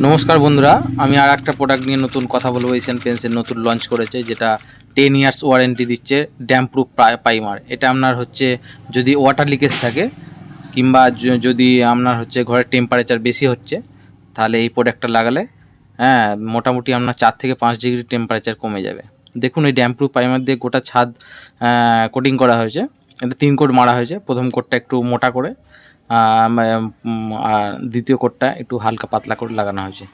নমস্কার বন্ধুরা, আমি আর একটা প্রোডাক্ট নিয়ে নতুন কথা বলবো। এশিয়ান পেন্টসের নতুন লঞ্চ করেছে, যেটা 10 ইয়ার্স ওয়ারেন্টি দিচ্ছে, ড্যাম প্রুফ প্রাইমার। এটা আপনার হচ্ছে যদি ওয়াটার লিকেজ থাকে কিংবা যদি আপনার হচ্ছে ঘরের টেম্পারেচার বেশি হচ্ছে, তাহলে এই প্রোডাক্টটা লাগালে মোটামুটি আপনার 4 থেকে 5 ডিগ্রি টেম্পারেচার কমে যাবে। দেখুন, এই ড্যাম প্রুফ প্রাইমার দিয়ে গোটা ছাদ কোটিং করা হয়েছে। এটা 3 কোট মারা হয়েছে। প্রথম কোটটা একটু মোটা করে, আর দ্বিতীয় কোটটা একটু হালকা পাতলা করে লাগানো হয়েছে।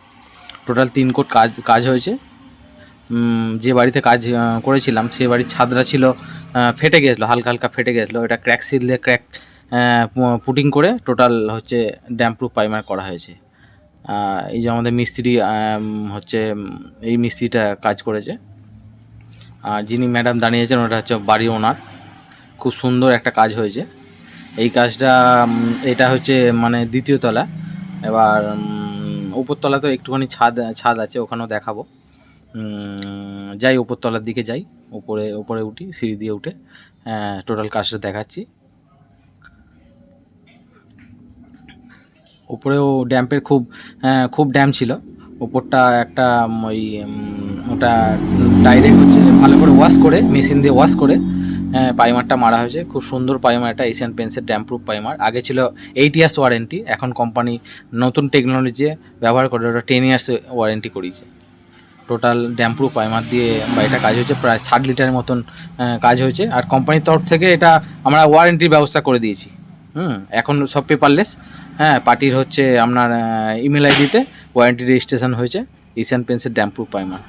টোটাল 3 কোট কাজ হয়েছে। যে বাড়িতে কাজ করেছিলাম সে বাড়ির ছাদটা ছিল ফেটে গেছিলো, হালকা হালকা ফেটে গেছিলো। এটা ক্র্যাক সিল দিয়ে ক্র্যাক পুটিং করে টোটাল হচ্ছে ড্যাম প্রুফ প্রাইমার করা হয়েছে। এই যে আমাদের মিস্ত্রি হচ্ছে এই মিস্ত্রিটা কাজ করেছে, আর যিনি ম্যাডাম দাঁড়িয়েছেন ওটা হচ্ছে বাড়ির ওনার। খুব সুন্দর একটা কাজ হয়েছে এই কাজটা। এটা হচ্ছে মানে দ্বিতীয় তলা। এবার উপরতলা তো একটুখানি ছাদ আছে, ওখানেও দেখাবো। যাই উপরতলার দিকে যাই, উপরে উঠি, সিঁড়ি দিয়ে উঠে টোটাল কাজটা দেখাচ্ছি। উপরেও ড্যাম্পের খুব ড্যাম ছিল। উপরটা একটা ওই ওটা ডাইরেক্ট হচ্ছে ভালো করে ওয়াশ করে, মেশিন দিয়ে ওয়াশ করে প্রাইমারটা মারা হয়েছে। খুব সুন্দর প্রাইমার এটা, এশিয়ান পেন্টসের ড্যাম প্রুফ প্রাইমার। আগে ছিল 8 ইয়ার্স ওয়ারেন্টি, এখন কোম্পানি নতুন টেকনোলজি ব্যবহার করে ওটা 10 ইয়ার্স ওয়ারেন্টি করিয়েছে। টোটাল ড্যাম প্রুফ প্রাইমার দিয়ে এটা কাজ হয়েছে, প্রায় 60 লিটারের মতন কাজ হয়েছে। আর কোম্পানির তরফ থেকে এটা আমরা ওয়ারেন্টির ব্যবস্থা করে দিয়েছি। এখন সব পেপারলেস। পার্টির হচ্ছে আপনার ইমেল আইডিতে ওয়ারেন্টি রেজিস্ট্রেশন হয়েছে এশিয়ান পেন্টসের ড্যাম প্রুফ প্রাইমার।